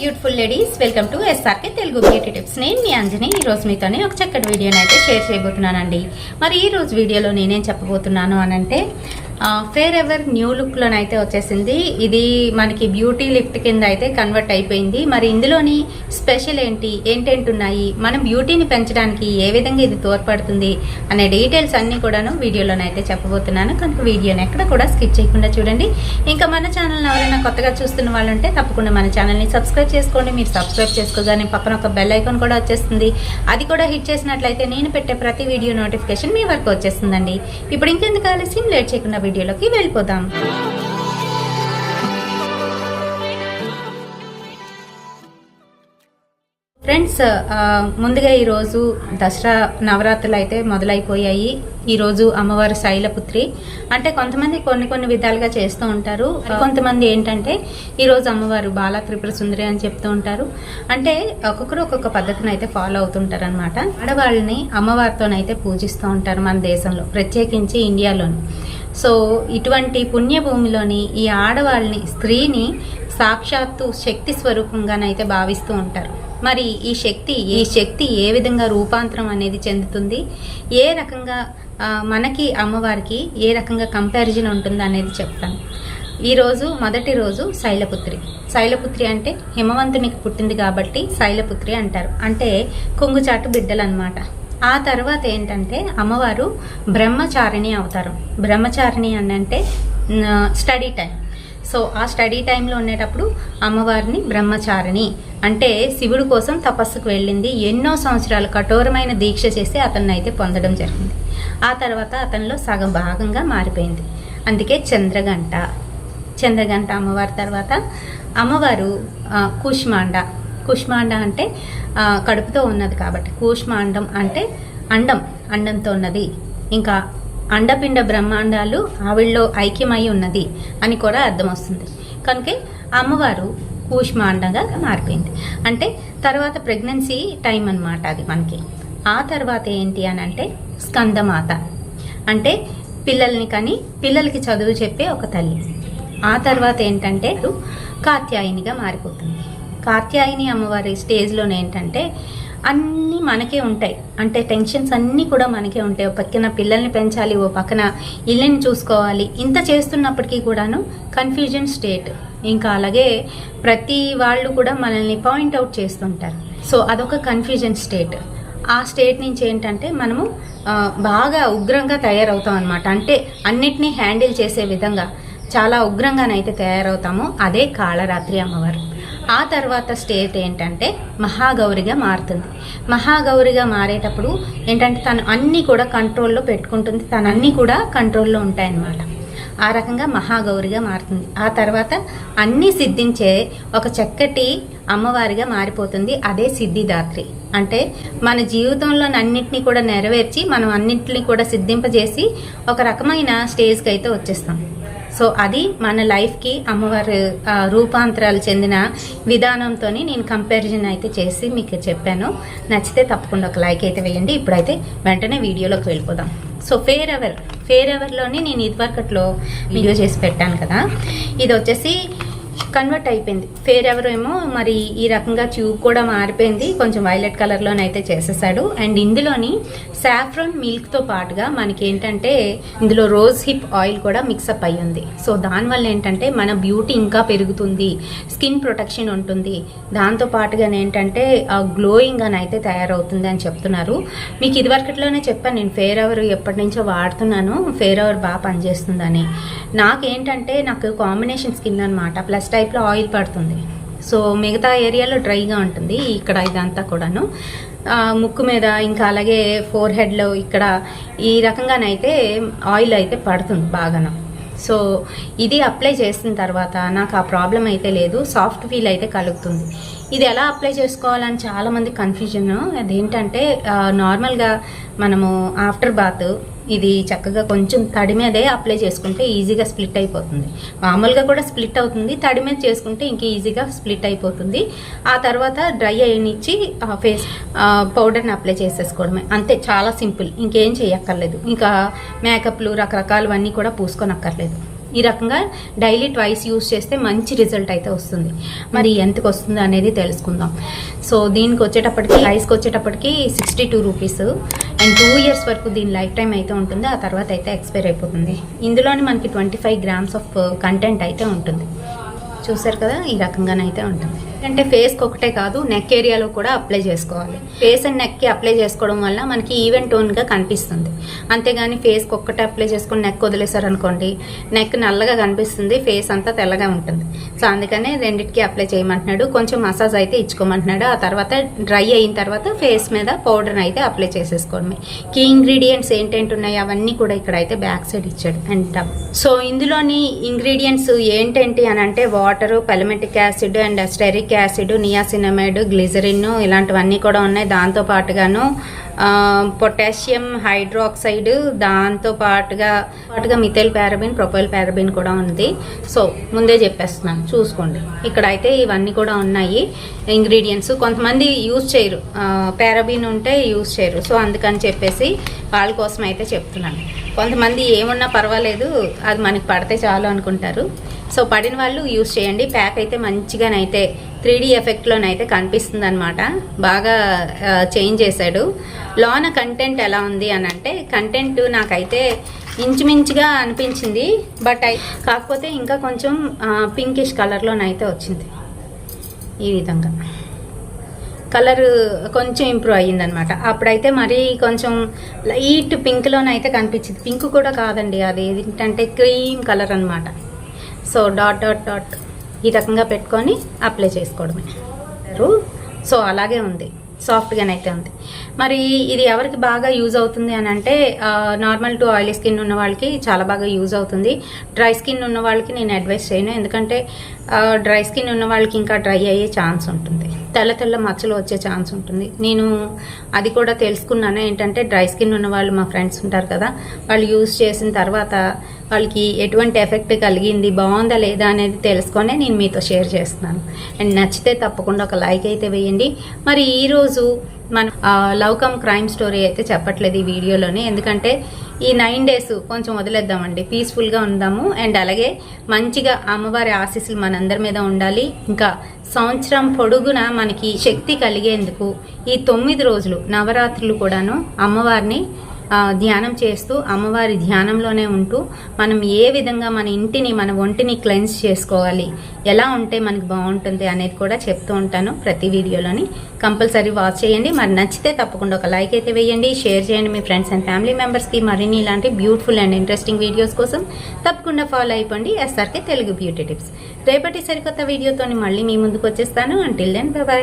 Beautiful ladies, welcome to SRK Telugu beauty tips. నేను మీ అంజని. ఈ రోజు మీతోనే ఒక చక్కటి వీడియోని అయితే షేర్ చేయబోతున్నానండి. మరి ఈ రోజు వీడియోలో నేనేం చెప్పబోతున్నాను అనంటే ఫేర్ ఎవర్ న్యూ లుక్లోనైతే అయితే వచ్చేసింది. ఇది మనకి బ్యూటీ లిఫ్ట్ కింద అయితే కన్వర్ట్ అయిపోయింది. మరి ఇందులోని స్పెషల్ ఏంటేంటి ఉన్నాయి, మనం బ్యూటీని పెంచడానికి ఏ విధంగా ఇది తోడ్పడుతుంది అనే డీటెయిల్స్ అన్నీ కూడాను వీడియోలోనైతే చెప్పబోతున్నాను. కనుక వీడియోని ఎక్కడ కూడా స్కిప్ చేయకుండా చూడండి. ఇంకా మన ఛానల్ని ఎవరైనా కొత్తగా చూస్తున్న వాళ్ళు ఉంటే తప్పకుండా మన ఛానల్ని సబ్స్క్రైబ్ చేసుకోండి. మీరు సబ్స్క్రైబ్ చేసుకోగానే పక్కన ఒక బెల్ ఐకాన్ కూడా వచ్చేస్తుంది. అది కూడా హిట్ చేసినట్లయితే నేను పెట్టే ప్రతి వీడియో నోటిఫికేషన్ మీ వరకు వచ్చేస్తుందండి. ఇప్పుడు ఇంకెందుకు ఆలస్యం, లేట్ చేయకుండా వీడియోలోకి వెళ్ళిపోదాం. ఫ్రెండ్స్, ముందుగా ఈరోజు దసరా నవరాత్రులు అయితే మొదలైపోయాయి. ఈరోజు అమ్మవారు శైలపుత్రి అంటే కొంతమంది కొన్ని విధాలుగా చేస్తూ ఉంటారు. కొంతమంది ఏంటంటే ఈరోజు అమ్మవారు బాలా త్రిపుర సుందరి అని చెప్తూ ఉంటారు. అంటే ఒక్కొక్కరు ఒక్కొక్క పద్ధతిని అయితే ఫాలో అవుతుంటారు అనమాట. ఆడవాళ్ళని అమ్మవారితోనైతే పూజిస్తూ ఉంటారు మన దేశంలో, ప్రత్యేకించి ఇండియాలోని. సో ఇటువంటి పుణ్యభూమిలోని ఈ ఆడవాళ్ళని, స్త్రీని సాక్షాత్తు శక్తి స్వరూపంగానైతే భావిస్తూ ఉంటారు. మరి ఈ శక్తి ఏ విధంగా రూపాంతరం అనేది చెందుతుంది, ఏ రకంగా మనకి అమ్మవారికి ఏ రకంగా కంపారిజన్ ఉంటుంది అనేది చెప్తాను. ఈరోజు మొదటి రోజు శైలపుత్రి అంటే హిమవంతునికి పుట్టింది కాబట్టి శైలపుత్రి అంటారు. అంటే కొంగుచాటు బిడ్డలు అనమాట. ఆ తర్వాత ఏంటంటే అమ్మవారు బ్రహ్మచారిణి అవుతారు. బ్రహ్మచారిణి అంటే స్టడీ టైం. సో ఆ స్టడీ టైంలో ఉండేటప్పుడు అమ్మవారిని బ్రహ్మచారిణి అంటే శివుడి కోసం తపస్సుకు వెళ్ళింది. ఎన్నో సంవత్సరాలు కఠోరమైన దీక్ష చేసి అతన్ని అయితే పొందడం జరిగింది. ఆ తర్వాత అతనిలో సగం భాగంగా మారిపోయింది. అందుకే చంద్రగంట అమ్మవారి తర్వాత అమ్మవారు కుష్మాండ అంటే కడుపుతో ఉన్నది కాబట్టి, కూష్మాండం అంటే అండంతో ఉన్నది. ఇంకా అండపిండ బ్రహ్మాండాలు ఆవిడలో ఐక్యమై ఉన్నది అని కూడా అర్థం వస్తుంది. కనుక అమ్మవారు కూష్మాండంగా మారిపోయింది. అంటే తర్వాత ప్రెగ్నెన్సీ టైం అన్నమాట అది మనకి. ఆ తర్వాత ఏంటి అని అంటే స్కందమాత అంటే పిల్లలకి చదువు చెప్పే ఒక తల్లి. ఆ తర్వాత ఏంటంటే కాత్యాయనిగా మారిపోతుంది. కాత్యాయని అమ్మవారి స్టేజ్లోనే ఏంటంటే అన్నీ మనకే ఉంటాయి. అంటే టెన్షన్స్ అన్నీ కూడా మనకే ఉంటాయి. ఓ పక్కన పిల్లల్ని పెంచాలి, ఓ పక్కన ఇల్లుని చూసుకోవాలి. ఇంత చేస్తున్నప్పటికీ కూడాను కన్ఫ్యూజన్ స్టేట్. ఇంకా అలాగే ప్రతి వాళ్ళు కూడా మనల్ని పాయింట్అవుట్ చేస్తుంటారు. సో అదొక కన్ఫ్యూజన్ స్టేట్. ఆ స్టేట్ నుంచి ఏంటంటే మనము బాగా ఉగ్రంగా తయారవుతాం అనమాట. అంటే అన్నిటినీ హ్యాండిల్ చేసే విధంగా చాలా ఉగ్రంగానైతే తయారవుతాము. అదే కాళరాత్రి అమ్మవారు. ఆ తర్వాత స్టేట్ ఏంటంటే మహాగౌరిగా మారుతుంది. మహాగౌరిగా మారేటప్పుడు ఏంటంటే తను అన్నీ కూడా కంట్రోల్లో పెట్టుకుంటుంది. తను అన్నీ కూడా కంట్రోల్లో ఉంటాయన్నమాట. ఆ రకంగా మహాగౌరిగా మారుతుంది. ఆ తర్వాత అన్నీ సిద్ధించే ఒక చక్కటి అమ్మవారిగా మారిపోతుంది. అదే సిద్ధిదాత్రి. అంటే మన జీవితంలో అన్నింటినీ కూడా నెరవేర్చి మనం అన్నింటినీ కూడా సిద్ధింపజేసి ఒక రకమైన స్టేజ్కి అయితే వచ్చేస్తాం. సో అది మన లైఫ్కి అమ్మవారి రూపాంతరాలు చెందిన విధానంతో నేను కంపారిజన్ అయితే చేసి మీకు చెప్పాను. నచ్చితే తప్పకుండా ఒక లైక్ అయితే వేయండి. ఇప్పుడైతే వెంటనే వీడియోలోకి వెళ్ళిపోదాం. సో ఫేర్ ఎవర్లోని నేను ఇదివరకట్లో వీడియో చేసి పెట్టాను కదా, ఇది వచ్చేసి కన్వర్ట్ అయిపోయింది. ఫేర్ ఎవర్ ఏమో మరి ఈ రకంగా ట్యూబ్ కూడా మారిపోయింది. కొంచెం వైలెట్ కలర్లోనైతే చేసేసాడు. అండ్ ఇందులోని సాఫ్రాన్ మిల్క్తో పాటుగా మనకి ఏంటంటే ఇందులో రోజ్ హిప్ ఆయిల్ కూడా మిక్సప్ అయ్యి ఉంది. సో దానివల్ల ఏంటంటే మన బ్యూటీ ఇంకా పెరుగుతుంది, స్కిన్ ప్రొటెక్షన్ ఉంటుంది. దాంతో పాటుగా ఏంటంటే గ్లోయింగ్ అని అయితే తయారవుతుంది అని చెప్తున్నారు. మీకు ఇదివరకట్లోనే చెప్పాను, నేను ఫేర్ ఎవర్ ఎప్పటి నుంచో వాడుతున్నాను, ఫేర్ ఎవర్ బాగా పనిచేస్తుందని. నాకేంటంటే నాకు కాంబినేషన్ స్కిన్ అనమాట. ప్లస్ టైప్లో ఆయిల్ పడుతుంది. సో మిగతా ఏరియాలో డ్రైగా ఉంటుంది. ఇక్కడ ఇదంతా కూడాను ముక్కు మీద, ఇంకా అలాగే ఫోర్ హెడ్లో ఇక్కడ ఈ రకంగానైతే ఆయిల్ అయితే పడుతుంది బాగాను. సో ఇది అప్లై చేసిన తర్వాత నాకు ఆ ప్రాబ్లం అయితే లేదు, సాఫ్ట్ ఫీల్ అయితే కలుగుతుంది. ఇది ఎలా అప్లై చేసుకోవాలని చాలామంది కన్ఫ్యూజన్. అదేంటంటే నార్మల్గా మనము ఆఫ్టర్ బాత్ ఇది చక్కగా కొంచెం తడి మీదే అప్లై చేసుకుంటే ఈజీగా స్ప్లిట్ అయిపోతుంది. మామూలుగా కూడా స్ప్లిట్ అవుతుంది, తడి మీద చేసుకుంటే ఇంక ఈజీగా స్ప్లిట్ అయిపోతుంది. ఆ తర్వాత డ్రై అయినిచ్చి ఫేస్ పౌడర్ని అప్లై చేసేసుకోవడమే, అంతే. చాలా సింపుల్, ఇంకేం చేయక్కర్లేదు. ఇంకా మేకప్లు రకరకాలవన్నీ కూడా పూసుకోనక్కర్లేదు. ఈ రకంగా డైలీ ట్వైస్ యూస్ చేస్తే మంచి రిజల్ట్ అయితే వస్తుంది. మరి ఎంతకు వస్తుందో అనేది తెలుసుకుందాం. సో దీనికి వచ్చేటప్పటికి ప్రైస్కి వచ్చేటప్పటికి 62 రూపీస్ అండ్ 2 ఇయర్స్ వరకు దీని లైఫ్ టైం అయితే ఉంటుంది. ఆ తర్వాత అయితే ఎక్స్పైర్ అయిపోతుంది. ఇందులోని మనకి 25 గ్రామ్స్ ఆఫ్ కంటెంట్ అయితే ఉంటుంది. చూసారు కదా, ఈ రకంగానైతే ఉంటుంది. అంటే ఫేస్కి ఒకటే కాదు, నెక్ ఏరియాలో కూడా అప్లై చేసుకోవాలి. ఫేస్ అండ్ నెక్కి అప్లై చేసుకోవడం వల్ల మనకి ఈవెన్ టోన్గా కనిపిస్తుంది. అంతేగాని ఫేస్కి ఒక్కటే అప్లై చేసుకొని నెక్ వదిలేసారనుకోండి, నెక్ నల్లగా కనిపిస్తుంది, ఫేస్ అంతా తెల్లగా ఉంటుంది. సో అందుకనే రెండింటికి అప్లై చేయమంటున్నాడు. కొంచెం మసాజ్ అయితే ఇచ్చుకోమంటున్నాడు. ఆ తర్వాత డ్రై అయిన తర్వాత ఫేస్ మీద పౌడర్ అయితే అప్లై చేసేసుకోవడమే. కీ ఇంగ్రీడియంట్స్ ఏంటంటే ఉన్నాయి అవన్నీ కూడా ఇక్కడ అయితే బ్యాక్ సైడ్ ఇచ్చాడు. అండ్ సో ఇందులోని ఇంగ్రీడియంట్స్ ఏంటంటి అని అంటే water, palmitic acid and stearic acid, niacinamide, glycerin ఇలాంటివన్నీ కూడా ఉన్నాయి. దాంతో పాటుగాను పొటాషియం హైడ్రాక్సైడ్, దాంతో పాటుగా మిథైల్ పారాబిన్, ప్రొపైల్ పారాబిన్ కూడా ఉంది. సో ముందే చెప్పేస్తున్నాను, చూసుకోండి. ఇక్కడ అయితే ఇవన్నీ కూడా ఉన్నాయి ఇంగ్రీడియంట్స్. కొంతమంది యూజ్ చేయరు, పారాబిన్ ఉంటే యూజ్ చేయరు. సో అందుకని చెప్పేసి వాళ్ళ కోసం అయితే చెప్తున్నాను. కొంతమంది ఏమున్నా పర్వాలేదు, అది మనకి పడితే చాలు అనుకుంటారు. సో పడిన వాళ్ళు యూజ్ చేయండి. ప్యాక్ అయితే మంచిగానైతే 3D ఎఫెక్ట్లోనైతే కనిపిస్తుంది అనమాట. బాగా చేంజ్ చేశాడు. లోన కంటెంట్ ఎలా ఉంది అని అంటే, కంటెంట్ నాకైతే ఇంచుమించుగా అనిపించింది. బట్ కాకపోతే ఇంకా కొంచెం పింకిష్ కలర్లోనైతే వచ్చింది. ఈ విధంగా కలర్ కొంచెం ఇంప్రూవ్ అయ్యిందనమాట. అప్పుడైతే మరీ కొంచెం లైట్ పింక్లోనైతే కనిపించింది. పింక్ కూడా కాదండి, అది ఏంటంటే క్రీమ్ కలర్ అనమాట. సో డాట్ డాట్ డాట్ ఈ రకంగా పెట్టుకొని అప్లై చేసుకోవడమే. సో అలాగే ఉంది, సాఫ్ట్గానైతే ఉంది. మరి ఇది ఎవరికి బాగా యూజ్ అవుతుంది అని అంటే, నార్మల్ టు ఆయిలీ స్కిన్ ఉన్న వాళ్ళకి చాలా బాగా యూజ్ అవుతుంది. డ్రై స్కిన్ ఉన్న వాళ్ళకి నేను అడ్వైస్ చేయను. ఎందుకంటే డ్రై స్కిన్ ఉన్న వాళ్ళకి ఇంకా డ్రై అయ్యే ఛాన్స్ ఉంటుంది, తెల్ల తెల్ల మచ్చలు వచ్చే ఛాన్స్ ఉంటుంది. నేను అది కూడా తెలుసుకున్నాను. ఏంటంటే డ్రై స్కిన్ ఉన్న వాళ్ళు, మా ఫ్రెండ్స్ ఉంటారు కదా, వాళ్ళు యూజ్ చేసిన తర్వాత వాళ్ళకి ఎటువంటి ఎఫెక్ట్ కలిగింది, బాగుందా లేదా అనేది తెలుసుకొని నేను మీతో షేర్ చేస్తున్నాను. అండ్ నచ్చితే తప్పకుండా ఒక లైక్ అయితే వేయండి. మరి ఈరోజు మనం లవ్ కమ్ క్రైమ్ స్టోరీ అయితే చెప్పట్లేదు ఈ వీడియోలోనే, ఎందుకంటే ఈ 9 days కొంచెం వదిలేద్దామండి, పీస్ఫుల్గా ఉందాము. అండ్ అలాగే మంచిగా అమ్మవారి ఆశీస్సులు మనందరి మీద ఉండాలి. ఇంకా సంవత్సరం పొడుగున మనకి శక్తి కలిగేందుకు ఈ 9 రోజులు నవరాత్రులు కూడాను అమ్మవారిని ధ్యానం చేస్తూ, అమ్మవారి ధ్యానంలోనే ఉంటూ మనం ఏ విధంగా మన ఇంటిని, మన ఒంటిని క్లెన్స్ చేసుకోవాలి, ఎలా ఉంటే మనకి బాగుంటుంది అనేది కూడా చెప్తూ ఉంటాను ప్రతి వీడియోలోని. కంపల్సరీ వాచ్ చేయండి. మరి నచ్చితే తప్పకుండా ఒక లైక్ అయితే వేయండి, షేర్ చేయండి మీ ఫ్రెండ్స్ అండ్ ఫ్యామిలీ మెంబర్స్కి. మరిన్ని ఇలాంటి బ్యూటిఫుల్ అండ్ ఇంట్రెస్టింగ్ వీడియోస్ కోసం తప్పకుండా ఫాలో అయిపోండి SRK తెలుగు బ్యూటీ టిప్స్. రేపటి సరికొత్త వీడియోతో మళ్ళీ మీ ముందుకు వచ్చేస్తాను. Until then bye by.